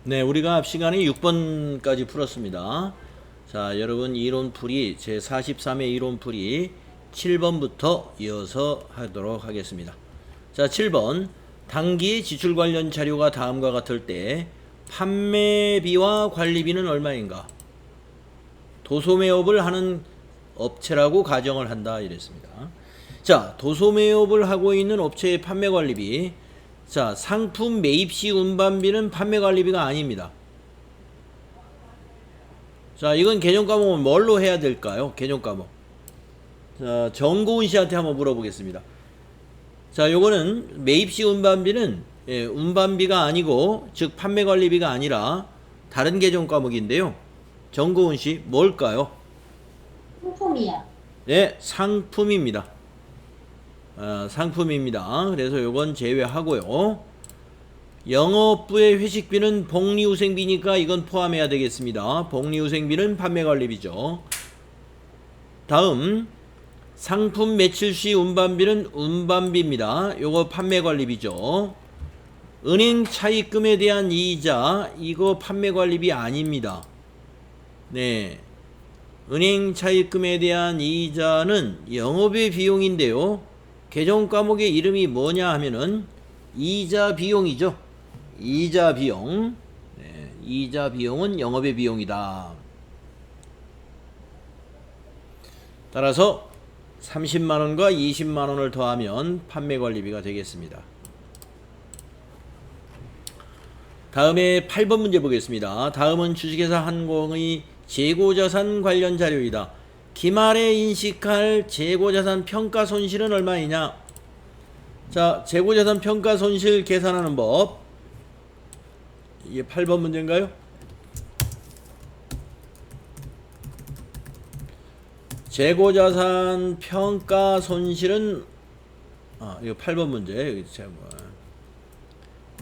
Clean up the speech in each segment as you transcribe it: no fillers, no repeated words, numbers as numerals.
네, 우리가 앞 시간에 6번까지 풀었습니다. 자, 여러분 이론풀이 제43회 이론풀이 7번부터 이어서 하도록 하겠습니다. 자, 7번. 당기 지출 관련 자료가 다음과 같을 때 판매비와 관리비는 얼마인가? 도소매업을 하는 업체라고 가정을 한다 이랬습니다. 자, 도소매업을 하고 있는 업체의 판매 관리비. 자, 상품 매입 시 운반비는 판매 관리비가 아닙니다. 자, 이건 개념 과목은 뭘로 해야 될까요? 개념 과목. 자, 정고은 씨한테 한번 물어보겠습니다. 자, 요거는 매입 시 운반비는 운반비가 아니고 즉 판매 관리비가 아니라 다른 개념 과목인데요. 정고은 씨 뭘까요? 상품이야. 네, 상품입니다. 상품입니다. 그래서 요건 제외하고요. 영업부의 회식비는 복리후생비니까 이건 포함해야 되겠습니다. 복리후생비는 판매관리비죠. 다음 상품 매출 시 운반비는 운반비입니다. 요거 판매관리비죠. 은행 차입금에 대한 이자 이거 판매관리비 아닙니다. 네, 은행 차입금에 대한 이자는 영업의 비용인데요. 개정 과목의 이름이 뭐냐 하면은 이자 비용이죠. 이자 비용. 네, 이자 비용은 영업의 비용이다. 따라서 30만원과 20만원을 더하면 판매관리비가 되겠습니다. 다음에 8번 문제 보겠습니다. 다음은 주식회사 한공의 재고자산 관련 자료이다. 기말에 인식할 재고자산 평가 손실은 얼마이냐? 자, 재고자산 평가 손실 계산하는 법. 이게 8번 문제인가요? 재고자산 평가 손실은 이거 8번 문제. 여기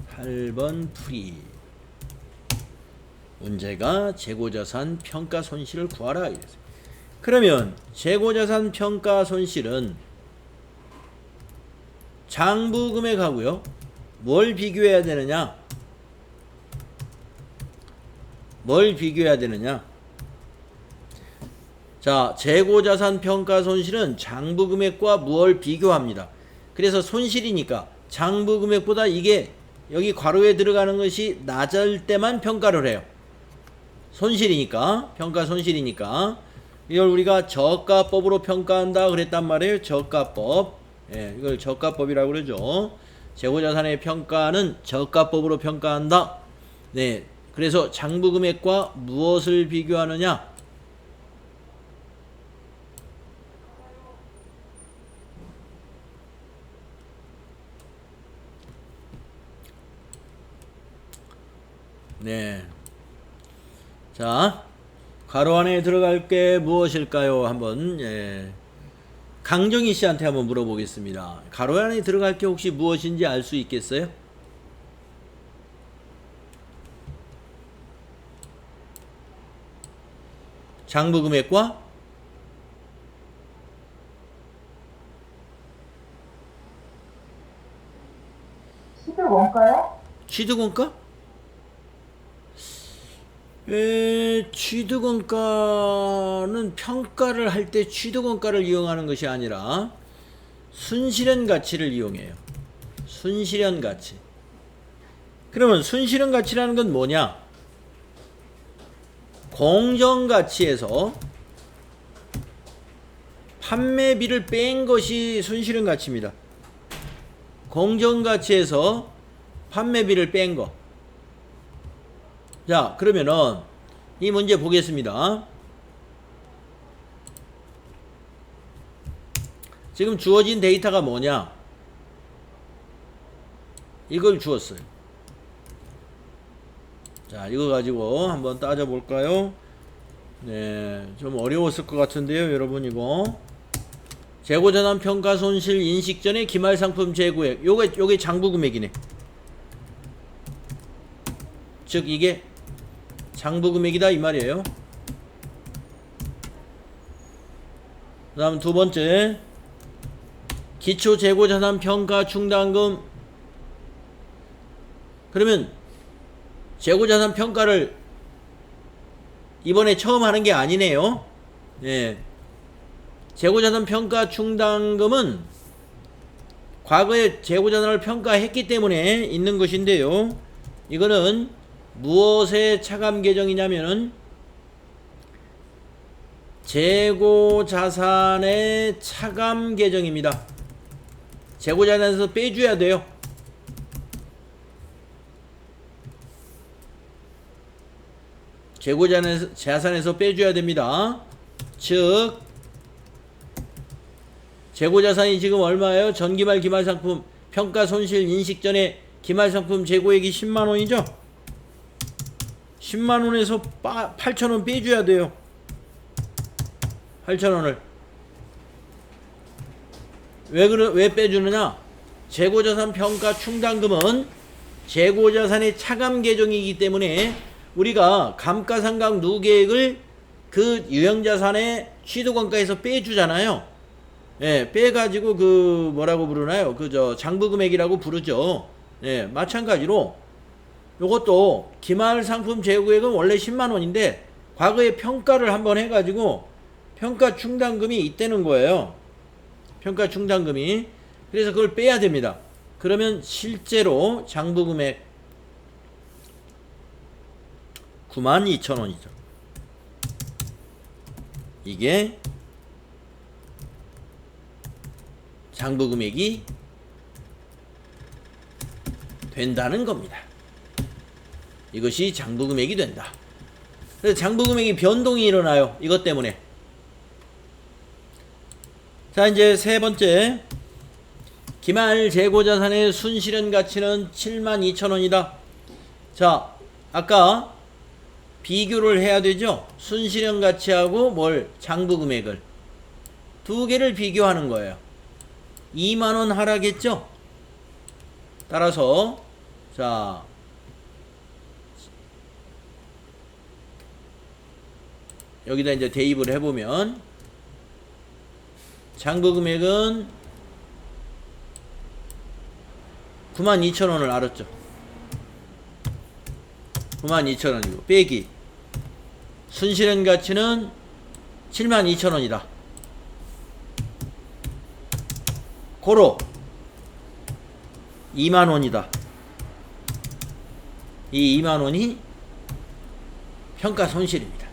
8번 풀이. 문제가 재고자산 평가 손실을 구하라 이랬어요. 그러면 재고자산 평가 손실은 장부금액하고요. 뭘 비교해야 되느냐? 뭘 비교해야 되느냐? 자, 재고자산 평가 손실은 장부금액과 무엇을 비교합니다. 그래서 손실이니까 장부금액보다 이게 여기 괄호에 들어가는 것이 낮을 때만 평가를 해요. 손실이니까, 평가 손실이니까. 이걸 우리가 저가법으로 평가한다 그랬단 말이에요. 저가법. 예, 이걸 저가법이라고 그러죠. 재고자산의 평가는 저가법으로 평가한다. 네, 그래서 장부금액과 무엇을 비교하느냐? 네. 자, 괄호 안에 들어갈 게 무엇일까요? 한번 강정희 씨한테 한번 물어보겠습니다. 괄호 안에 들어갈 게 혹시 무엇인지 알 수 있겠어요? 장부금액과 취득원가요? 취득원가? 취득원가는 평가를 할 때 취득원가를 이용하는 것이 아니라 순실현 가치를 이용해요. 순실현 가치. 그러면 순실현 가치라는 건 뭐냐? 공정가치에서 판매비를 뺀 것이 순실현 가치입니다. 공정가치에서 판매비를 뺀 거. 자, 그러면은 이 문제 보겠습니다. 지금 주어진 데이터가 뭐냐? 이걸 주었어요. 자, 이거 가지고 한번 따져볼까요? 네, 좀 어려웠을 것 같은데요, 여러분. 이거 재고자산 평가 손실 인식 전에 기말상품 재고액. 요게 장부금액이네. 즉 이게 장부금액이다 이 말이에요. 그 다음 두 번째, 기초재고자산 평가 충당금. 그러면 재고자산 평가를 이번에 처음 하는 게 아니네요. 예. 재고자산 평가 충당금은 과거에 재고자산을 평가했기 때문에 있는 것인데요. 이거는 무엇의 차감 계정이냐면은 재고자산의 차감 계정입니다. 재고자산에서 빼줘야 돼요. 재고자산에서 빼줘야 됩니다. 즉 재고자산이 지금 얼마예요? 전기말 기말상품 평가 손실 인식 전에 기말상품 재고액이 10만원이죠? 10만원에서 8천원 빼줘야 돼요. 8천원을 왜 빼주느냐? 재고자산 평가 충당금은 재고자산의 차감 계정이기 때문에 우리가 감가상각 누계액을 그 유형자산의 취득원가에서 빼주잖아요. 예, 빼가지고 그 뭐라고 부르나요? 그저 장부금액이라고 부르죠. 예, 마찬가지로 요것도 기말상품 재고액은 원래 10만원인데 과거에 평가를 한번 해가지고 평가 충당금이 있다는 거예요. 평가 충당금이. 그래서 그걸 빼야 됩니다. 그러면 실제로 장부금액 92,000원이죠. 이게 장부금액이 된다는 겁니다. 이것이 장부금액이 된다. 그래서 장부금액이 변동이 일어나요. 이것 때문에. 자, 이제 세 번째. 기말 재고자산의 순실현 가치는 72,000원이다. 자, 아까 비교를 해야 되죠. 순실현 가치하고 뭘? 장부금액을. 두 개를 비교하는 거예요. 2만원 하락했죠? 따라서, 자, 여기다 이제 대입을 해보면, 장부금액은 92,000원을 알았죠. 92,000원이고, 빼기. 순실현 가치는 72,000원이다. 고로 2만원이다. 이 2만원이 평가 손실입니다.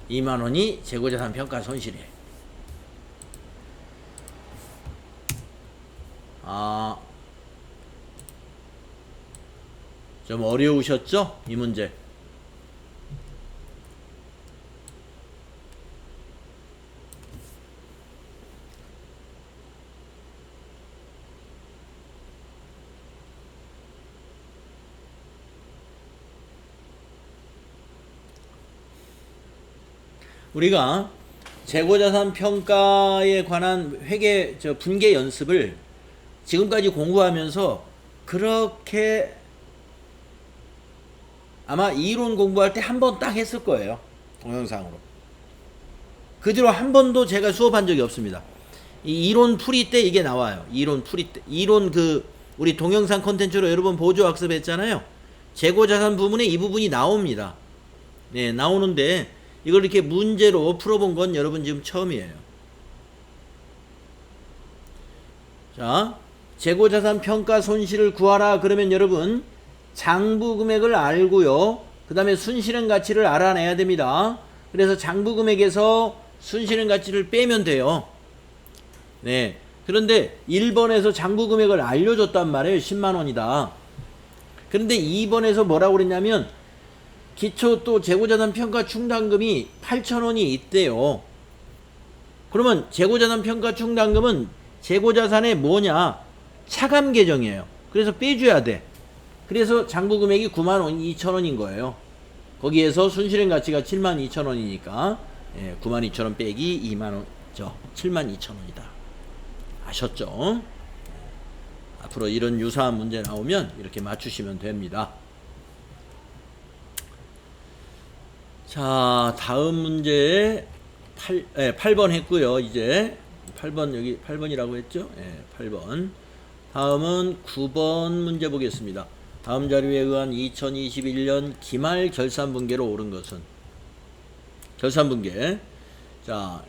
(2만원이) 재고자산 평가 손실이에요. 좀 어려우셨죠? 이 문제. 우리가 재고자산 평가에 관한 분계 연습을 지금까지 공부하면서 그렇게 아마 이론 공부할 때 한 번 딱 했을 거예요. 동영상으로. 그 뒤로 한 번도 제가 수업한 적이 없습니다. 이 이론 풀이 때 이게 나와요. 이론 풀이 때. 우리 동영상 콘텐츠로 여러 번 보조 학습했잖아요. 재고자산 부분에 이 부분이 나옵니다. 네, 나오는데 이걸 이렇게 문제로 풀어본 건 여러분 지금 처음이에요. 자, 재고자산 평가 손실을 구하라. 그러면 여러분 장부금액을 알고요. 그 다음에 순실현 가치를 알아내야 됩니다. 그래서 장부금액에서 순실현 가치를 빼면 돼요. 네. 그런데 1번에서 장부금액을 알려줬단 말이에요. 10만원이다. 그런데 2번에서 뭐라고 그랬냐면 기초 또 재고자산 평가 충당금이 8,000원이 있대요. 그러면 재고자산 평가 충당금은 재고자산의 뭐냐? 차감 계정이에요. 그래서 빼줘야 돼. 그래서 장부금액이 92,000원인 거예요. 거기에서 순실현 가치가 72,000원이니까 92,000원 빼기 2만원, 72,000원이다. 아셨죠? 앞으로 이런 유사한 문제 나오면 이렇게 맞추시면 됩니다. 자, 다음 문제 8번 했고요. 이제 8번 여기 8번이라고 했죠? 8번. 다음은 9번 문제 보겠습니다. 다음 자료에 의한 2021년 기말 결산분계로 옳은 것은 결산분계. 자,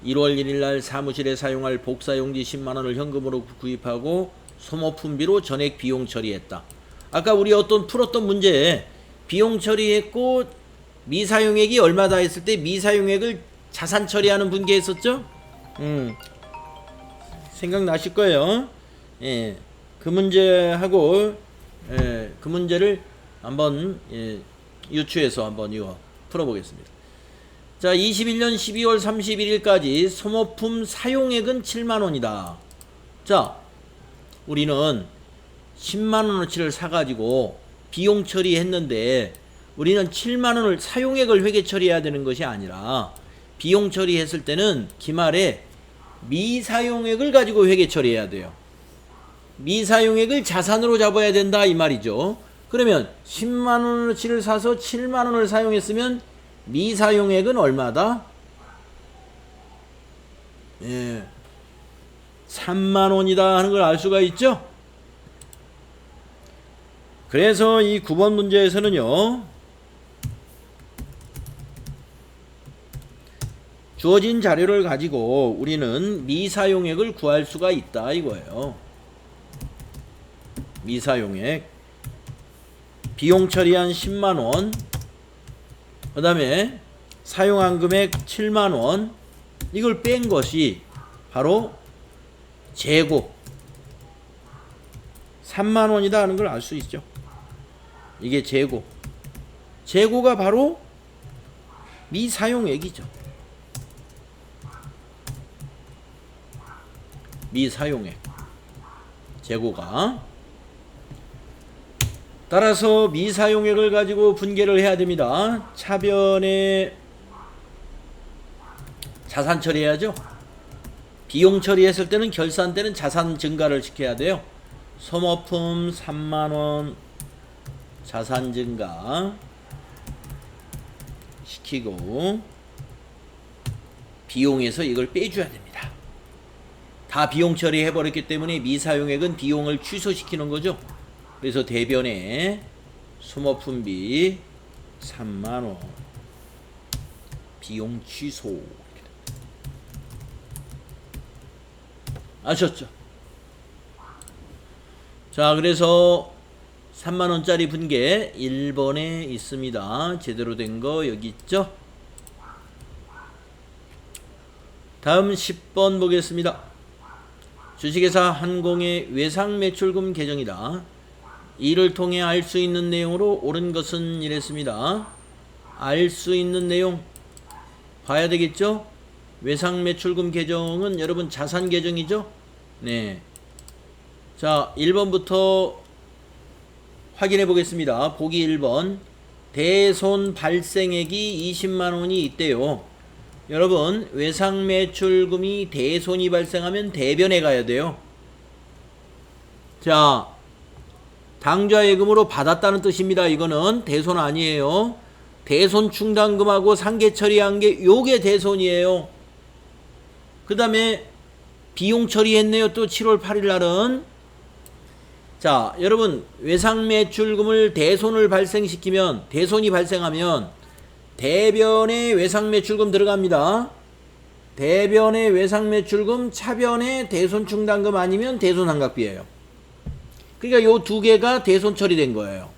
1월 1일 날 사무실에 사용할 복사용지 10만 원을 현금으로 구입하고 소모품비로 전액 비용 처리했다. 아까 우리 풀었던 문제에 비용 처리했고 미사용액이 얼마다 했을 때 미사용액을 자산 처리하는 분계했었죠? 생각나실 거예요. 예, 그 문제하고 그 문제를 한번 유추해서 한번 이거 풀어보겠습니다. 자, 21년 12월 31일까지 소모품 사용액은 7만원이다. 자, 우리는 10만원어치를 사가지고 비용 처리했는데 우리는 7만원을 사용액을 회계 처리해야 되는 것이 아니라 비용 처리했을 때는 기말에 미사용액을 가지고 회계 처리해야 돼요. 미사용액을 자산으로 잡아야 된다 이 말이죠. 그러면 10만원어치를 사서 7만원을 사용했으면 미사용액은 얼마다? 예, 3만원이다 하는 걸 알 수가 있죠. 그래서 이 9번 문제에서는요, 주어진 자료를 가지고 우리는 미사용액을 구할 수가 있다 이거예요. 미사용액, 비용 처리한 10만원, 그 다음에 사용한 금액 7만원, 이걸 뺀 것이 바로 재고 3만원이다 하는 걸 알 수 있죠. 이게 재고가 바로 미사용액이죠. 미사용액, 재고가. 따라서 미사용액을 가지고 분계를 해야 됩니다. 차변에 자산 처리해야죠. 비용 처리했을 때는 결산 때는 자산 증가를 시켜야 돼요. 소모품 3만원 자산 증가 시키고 비용에서 이걸 빼줘야 됩니다. 다 비용 처리해버렸기 때문에 미사용액은 비용을 취소시키는 거죠. 그래서 대변에 소모품비 3만원 비용 취소. 아셨죠? 자, 그래서 3만원짜리 분계 1번에 있습니다. 제대로 된 거 여기 있죠? 다음 10번 보겠습니다. 주식회사 한공의 외상매출금 계정이다. 이를 통해 알 수 있는 내용으로 옳은 것은 이랬습니다. 알 수 있는 내용 봐야 되겠죠? 외상매출금 계정은 여러분 자산 계정이죠? 네. 자, 1번부터 확인해 보겠습니다. 보기 1번. 대손 발생액이 20만원이 있대요. 여러분, 외상매출금이 대손이 발생하면 대변에 가야 돼요. 자, 당좌예금으로 받았다는 뜻입니다. 이거는 대손 아니에요. 대손 충당금하고 상계 처리한 게 요게 대손이에요. 그 다음에 비용 처리했네요. 또 7월 8일 날은. 자, 여러분, 외상매출금을 대손을 발생시키면, 대손이 발생하면 대변에 외상매출금 들어갑니다. 대변에 외상매출금, 차변에 대손충당금 아니면 대손환각비예요. 그러니까 요 두 개가 대손 처리된 거예요.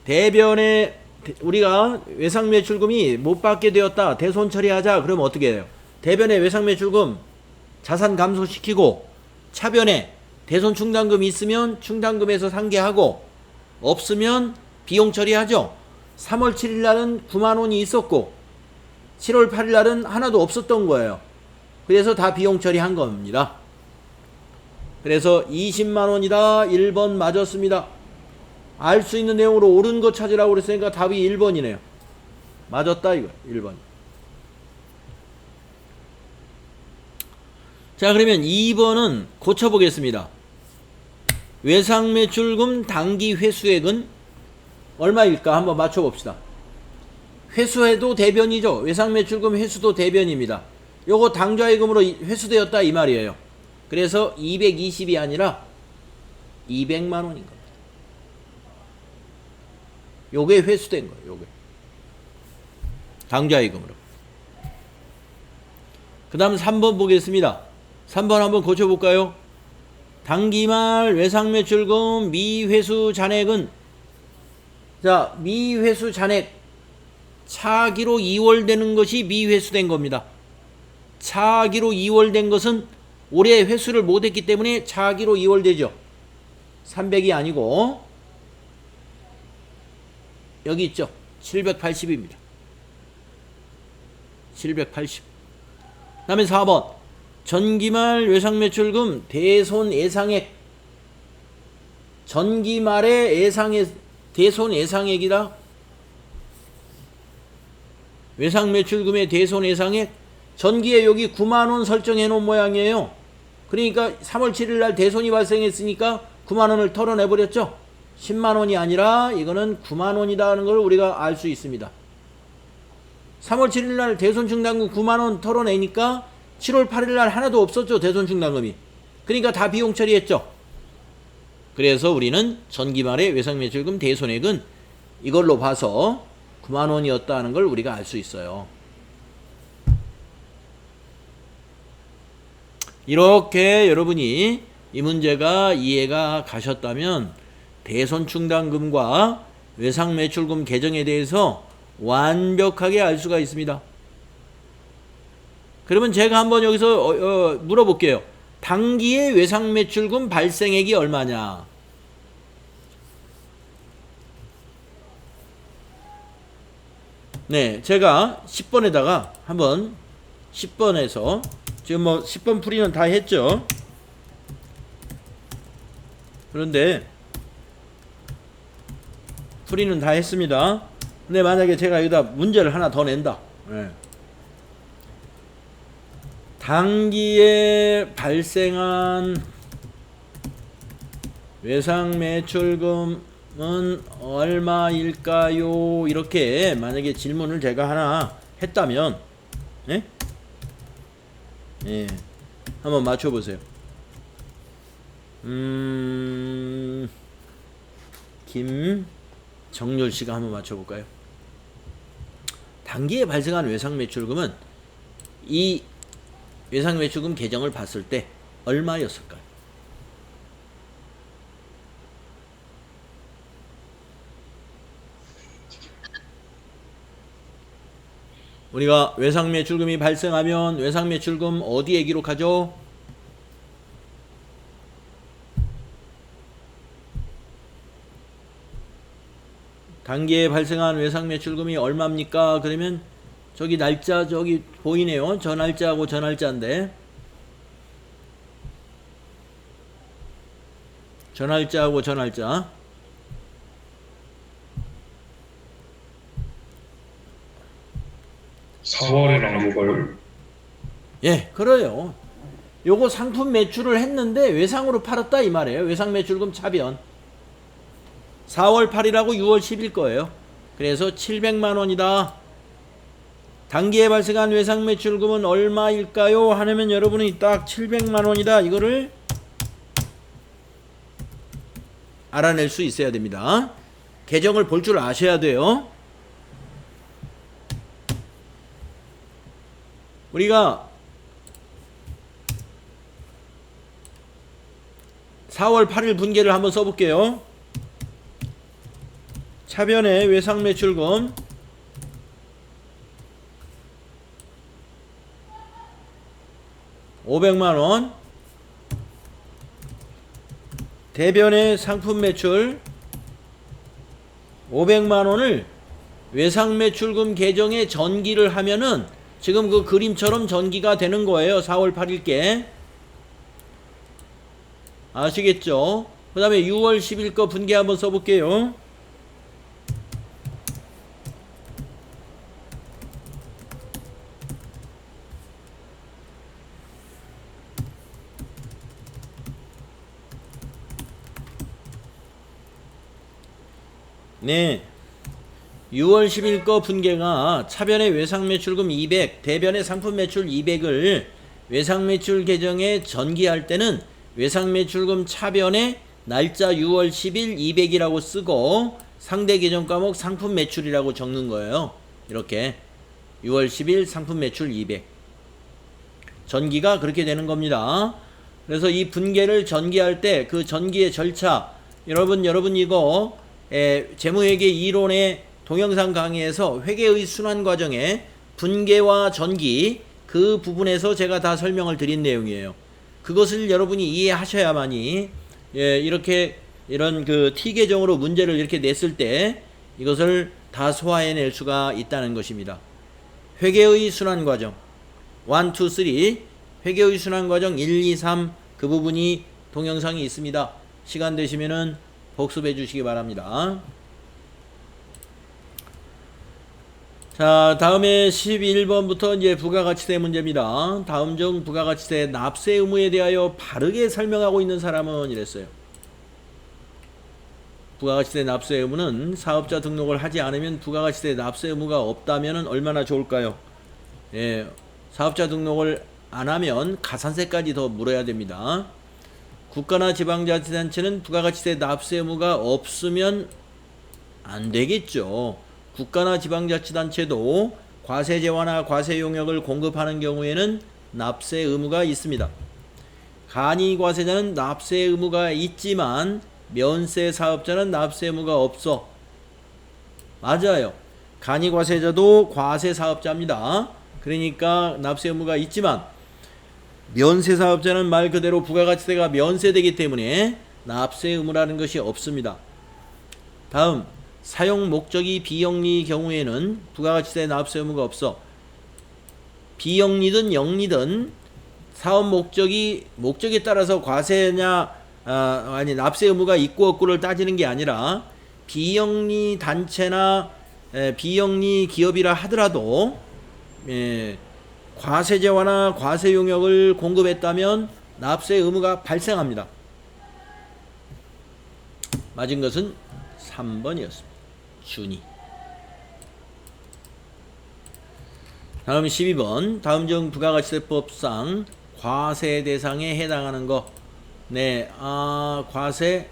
대변에 우리가 외상매출금이 못 받게 되었다. 대손 처리하자. 그러면 어떻게 해요? 대변에 외상매출금 자산 감소시키고 차변에 대손충당금 있으면 충당금에서 상계하고 없으면 비용 처리하죠. 3월 7일 날은 9만원이 있었고 7월 8일 날은 하나도 없었던 거예요. 그래서 다 비용 처리한 겁니다. 그래서 20만원이다. 1번 맞았습니다. 알 수 있는 내용으로 옳은 거 찾으라고 그랬으니까 답이 1번이네요. 맞았다 이거 1번. 자, 그러면 2번은 고쳐보겠습니다. 외상매출금 당기 회수액은 얼마일까 한번 맞춰봅시다. 회수해도 대변이죠. 외상매출금 회수도 대변입니다. 요거 당좌예금으로 회수되었다 이 말이에요. 그래서 220이 아니라 200만 원인 겁니다. 요게 회수된 거예요. 요게 당좌이금으로. 그 다음 3번 보겠습니다. 3번 한번 고쳐볼까요? 당기말 외상매출금 미회수 잔액은, 자, 미회수 잔액 차기로 2월 되는 것이 미회수된 겁니다. 차기로 2월 된 것은 올해 회수를 못했기 때문에 차기로 2월 되죠. 300이 아니고 여기 있죠. 780입니다. 780. 그 다음에 4번 전기말 외상매출금 대손 예상액. 전기말의 예상액, 대손 예상액이다. 외상매출금의 대손 예상액. 전기에 여기 9만원 설정해 놓은 모양이에요. 그러니까 3월 7일 날 대손이 발생했으니까 9만원을 털어내 버렸죠. 10만원이 아니라 이거는 9만원이다 하는 걸 우리가 알 수 있습니다. 3월 7일 날 대손 충당금 9만원 털어내니까 7월 8일 날 하나도 없었죠. 대손 충당금이. 그러니까 다 비용 처리했죠. 그래서 우리는 전기말의 외상매출금 대손액은 이걸로 봐서 9만원이었다 하는 걸 우리가 알 수 있어요. 이렇게 여러분이 이 문제가 이해가 가셨다면 대손 충당금과 외상매출금 계정에 대해서 완벽하게 알 수가 있습니다. 그러면 제가 한번 여기서 물어볼게요. 당기의 외상매출금 발생액이 얼마냐? 네, 제가 10번에다가 한번 10번에서 지금 뭐 10번 풀이는 다 했죠. 그런데 풀이는 다 했습니다. 근데 만약에 제가 여기다 문제를 하나 더 낸다. 네. 당기에 발생한 외상매출금은 얼마일까요? 이렇게 만약에 질문을 제가 하나 했다면, 네? 예, 한번 맞춰보세요. 김정률 씨가 한번 맞춰볼까요? 단기에 발생한 외상매출금은 이 외상매출금 계정을 봤을 때 얼마였을까요? 우리가 외상매출금이 발생하면 외상매출금 어디에 기록하죠? 단기에 발생한 외상매출금이 얼마입니까? 그러면 저기 날짜 저기 보이네요. 저 날짜하고 저 날짜인데, 저 날짜하고 저 날짜. (4월이랑 6월) 예, 그래요. 요거 상품 매출을 했는데 외상으로 팔았다 이 말이에요. 외상매출금 차변 4월 8일하고 6월 10일 거예요. 그래서 700만원이다. 단기에 발생한 외상매출금은 얼마일까요? 하면 여러분이 딱 700만원이다 이거를 알아낼 수 있어야 됩니다. 계정을 볼 줄 아셔야 돼요. 우리가 4월 8일 분계를 한번 써볼게요. 차변의 외상매출금 (500만원) 대변의 상품매출 500만원을 외상매출금 계정에 전기를 하면은 지금 그 그림처럼 전기가 되는 거예요. 4월 8일께 아시겠죠? 그 다음에 6월 10일 거 분계 한번 써볼게요. 네, 6월 10일 거 분계가 차변의 외상매출금 200, 대변의 상품매출 200을 외상매출 계정에 전기할 때는 외상매출금 차변에 날짜 6월 10일 200이라고 쓰고 상대 계정 과목 상품 매출이라고 적는 거예요. 이렇게 6월 10일 상품 매출 200. 전기가 그렇게 되는 겁니다. 그래서 이 분계를 전기할 때 그 전기의 절차, 여러분 이거 재무회계 이론의 동영상 강의에서 회계의 순환 과정에 분계와 전기 그 부분에서 제가 다 설명을 드린 내용이에요. 그것을 여러분이 이해하셔야만이 이렇게 이런 그 T 계정으로 문제를 이렇게 냈을 때 이것을 다 소화해낼 수가 있다는 것입니다. 회계의 순환 과정 1, 2, 3 회계의 순환 과정 1, 2, 3 그 부분이 동영상이 있습니다. 시간 되시면은 복습해 주시기 바랍니다. 자, 다음에 11번부터 이제 부가가치세 문제입니다. 다음 중 부가가치세 납세 의무에 대하여 바르게 설명하고 있는 사람은 이랬어요. 부가가치세 납세 의무는 사업자 등록을 하지 않으면 부가가치세 납세 의무가 없다면 얼마나 좋을까요? 사업자 등록을 안 하면 가산세까지 더 물어야 됩니다. 국가나 지방자치단체는 부가가치세 납세 의무가 없으면 안 되겠죠. 국가나 지방자치단체도 과세재화나 과세용역을 공급하는 경우에는 납세 의무가 있습니다. 간이과세자는 납세 의무가 있지만 면세 사업자는 납세 의무가 없어. 맞아요. 간이과세자도 과세 사업자입니다. 그러니까 납세 의무가 있지만 면세 사업자는 말 그대로 부가가치세가 면세되기 때문에 납세 의무라는 것이 없습니다. 다음 사용 목적이 비영리 경우에는 부가가치세 납세 의무가 없어. 비영리든 영리든 사업 목적에 따라서 과세냐 아니 납세 의무가 있고 없고를 따지는 게 아니라 비영리 단체나 비영리 기업이라 하더라도 과세재화나 과세용역을 공급했다면 납세 의무가 발생합니다. 맞은 것은 3번이었습니다. 준이. 다음 12번. 다음 중 부가가치세법상 과세 대상에 해당하는 거. 네, 과세.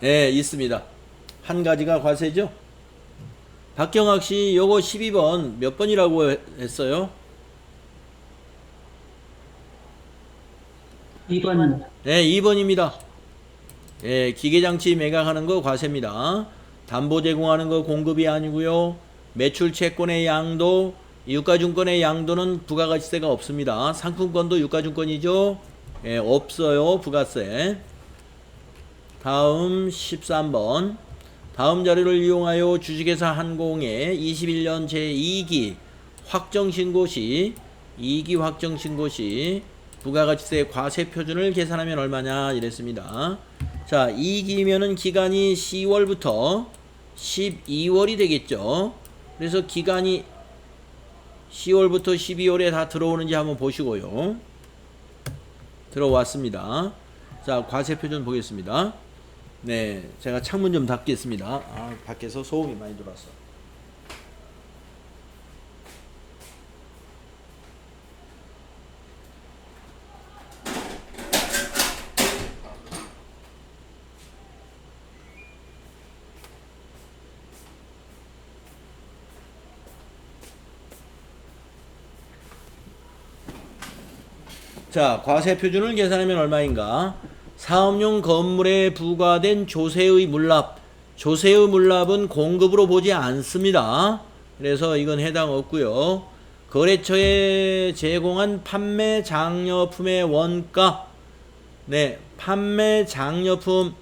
네, 있습니다. 한 가지가 과세죠? 박경학 씨, 요거 12번 몇 번이라고 했어요? 2번. 네, 2번입니다. 기계장치 매각하는 거 과세입니다. 담보 제공하는 거 공급이 아니고요. 매출 채권의 양도, 유가증권의 양도는 부가가치세가 없습니다. 상품권도 유가증권이죠. 없어요. 부가세. 다음 13번. 다음 자료를 이용하여 주식회사 한공의 21년 제2기 확정신고 시 2기 확정신고 시 부가가치세 과세 표준을 계산하면 얼마냐 이랬습니다. 자, 2기면은 기간이 10월부터 12월이 되겠죠. 그래서 기간이 10월부터 12월에 다 들어오는지 한번 보시고요. 들어왔습니다. 자, 과세 표준 보겠습니다. 네, 제가 창문 좀 닫겠습니다. 밖에서 소음이 많이 들어왔어. 자, 과세 표준을 계산하면 얼마인가? 사업용 건물에 부과된 조세의 물납. 조세의 물납은 공급으로 보지 않습니다. 그래서 이건 해당 없고요. 거래처에 제공한 판매 장려품의 원가. 네, 판매 장려품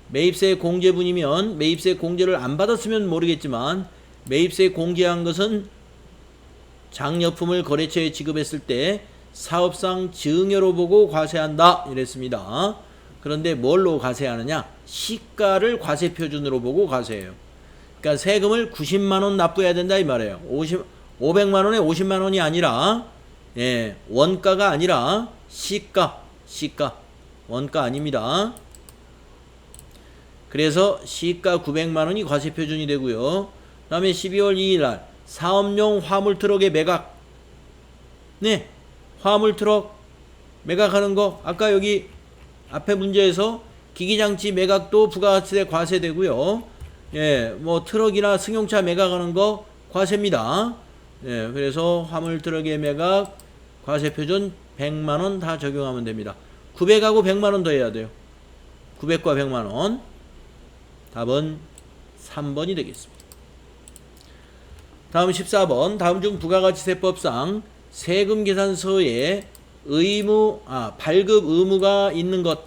매입세 공제분이면 매입세 공제를 안 받았으면 모르겠지만 매입세 공제한 것은 장려품을 거래처에 지급했을 때 사업상 증여로 보고 과세한다 이랬습니다. 그런데 뭘로 과세하느냐? 시가를 과세 표준으로 보고 과세해요. 그러니까 세금을 90만원 납부해야 된다 이 말이에요. 500만원에 50만원이 아니라 원가가 아니라 시가 원가 아닙니다. 그래서 시가 900만원이 과세 표준이 되고요. 그 다음에 12월 2일날 사업용 화물 트럭의 매각. 네, 화물 트럭 매각하는 거 아까 여기 앞에 문제에서 기기장치 매각도 부가가치세 과세되고요. 예, 뭐 트럭이나 승용차 매각하는 거 과세입니다. 예, 그래서 화물 트럭의 매각 과세 표준 100만 원 다 적용하면 됩니다. 900하고 100만 원 더 해야 돼요. 900과 100만 원. 답은 3번이 되겠습니다. 다음 14번. 다음 중 부가가치세법상 세금 계산서에 발급 의무가 있는 것.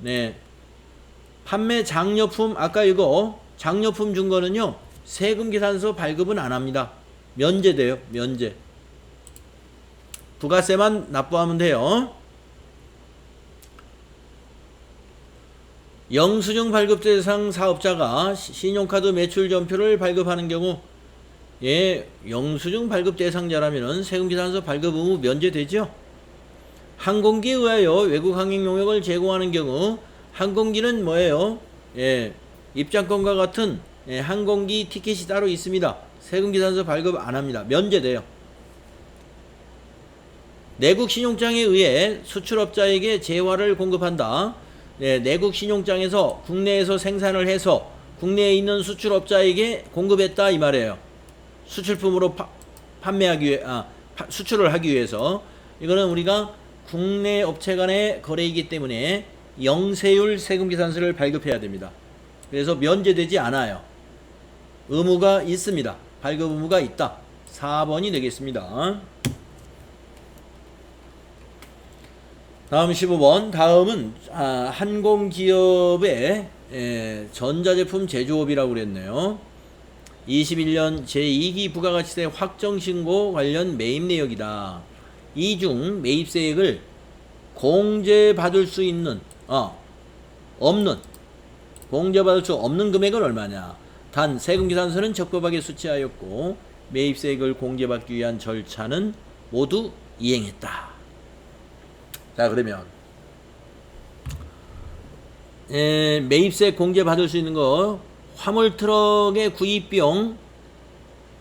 네. 판매 장려품, 아까 이거 장려품 준 거는요, 세금 계산서 발급은 안 합니다. 면제돼요, 면제. 부가세만 납부하면 돼요. 영수증 발급 대상 사업자가 신용카드 매출 전표를 발급하는 경우, 예, 영수증 발급 대상자라면은 세금계산서 발급 의무 면제되죠. 항공기에 의하여 외국 항행 용역을 제공하는 경우, 항공기는 뭐예요? 예, 입장권과 같은 예, 항공기 티켓이 따로 있습니다. 세금계산서 발급 안 합니다. 면제돼요. 내국 신용장에 의해 수출업자에게 재화를 공급한다. 네, 내국 신용장에서 국내에서 생산을 해서 국내에 있는 수출업자에게 공급했다 이 말이에요. 수출품으로 판매하기 위해 수출을 하기 위해서. 이거는 우리가 국내 업체 간의 거래이기 때문에 영세율 세금계산서를 발급해야 됩니다. 그래서 면제되지 않아요. 의무가 있습니다. 발급 의무가 있다. 4번이 되겠습니다. 다음 15번. 다음은 항공기업의 전자제품 제조업이라고 그랬네요. 21년 제2기 부가가치세 확정신고 관련 매입 내역이다. 이 중 매입세액을 공제받을 수 있는 공제받을 수 없는 금액은 얼마냐. 단 세금계산서는 적법하게 수취하였고 매입세액을 공제받기 위한 절차는 모두 이행했다. 자, 그러면 매입세 공제 받을 수 있는 거, 화물 트럭의 구입비용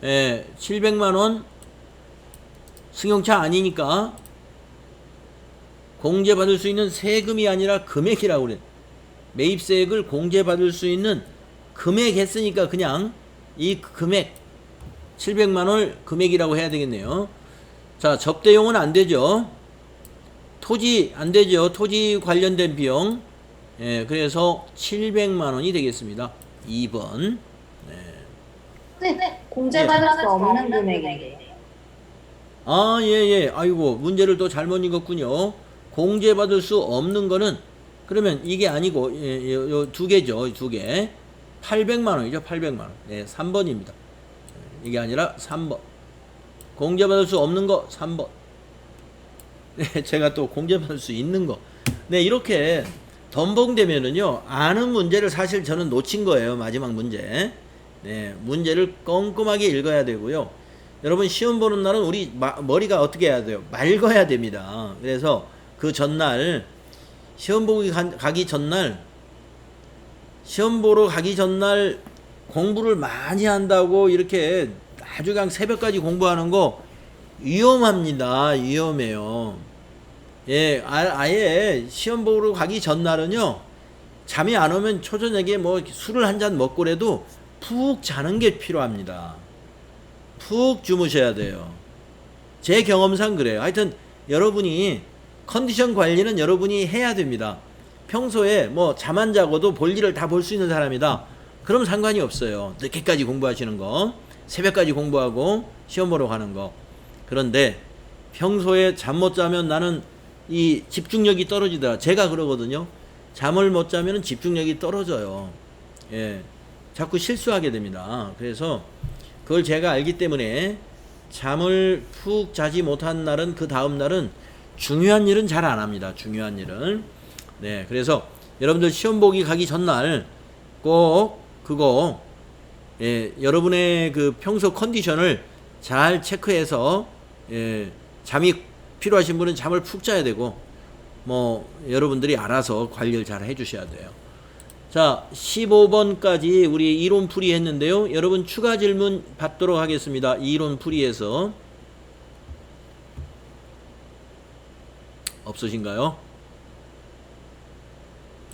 700만원, 승용차 아니니까 공제 받을 수 있는 세금이 아니라 금액이라고 그래. 매입세액을 공제 받을 수 있는 금액 했으니까 그냥 이 금액 700만원을 금액이라고 해야 되겠네요. 자, 접대용은 안 되죠. 토지 안 되죠. 토지 관련된 비용. 예, 그래서 700만 원이 되겠습니다. 2번. 네, 공제받을 수 없는 금액이에요. 예. 아이고, 문제를 또 잘못 읽었군요. 공제받을 수 없는 거는, 그러면 이게 아니고, 요 두 개죠. 두 개. 800만 원이죠. 800만 원. 네, 3번입니다. 이게 아니라 3번. 공제받을 수 없는 거 3번. 네, 제가 또 공제받을 수 있는 거. 네, 이렇게 덤벙되면은요, 아는 문제를 사실 저는 놓친 거예요. 마지막 문제. 네, 문제를 꼼꼼하게 읽어야 되고요. 여러분 시험 보는 날은 우리 머리가 어떻게 해야 돼요? 맑아야 됩니다. 그래서 그 전날 시험 보기 가기 전날, 시험 보러 가기 전날 공부를 많이 한다고 이렇게 아주 그냥 새벽까지 공부하는 거 위험합니다. 위험해요. 예, 아예 시험 보러 가기 전날은요, 잠이 안 오면 초저녁에 뭐 술을 한 잔 먹고라도 푹 자는 게 필요합니다. 푹 주무셔야 돼요. 제 경험상 그래요. 하여튼 여러분이 컨디션 관리는 여러분이 해야 됩니다. 평소에 뭐 잠 안 자고도 볼 일을 다 볼 수 있는 사람이다. 그럼 상관이 없어요. 늦게까지 공부하시는 거, 새벽까지 공부하고 시험 보러 가는 거. 그런데 평소에 잠 못 자면 나는 이 집중력이 떨어지더라. 제가 그러거든요. 잠을 못 자면 집중력이 떨어져요. 예, 자꾸 실수하게 됩니다. 그래서 그걸 제가 알기 때문에 잠을 푹 자지 못한 날은 그 다음 날은 중요한 일은 잘 안 합니다. 중요한 일은. 네, 그래서 여러분들 시험 보기 가기 전날 꼭 그거 여러분의 그 평소 컨디션을 잘 체크해서 잠이 필요하신 분은 잠을 푹 자야 되고, 뭐 여러분들이 알아서 관리를 잘 해주셔야 돼요. 자, 15번까지 우리 이론 풀이 했는데요. 여러분 추가 질문 받도록 하겠습니다. 이론 풀이에서. 없으신가요?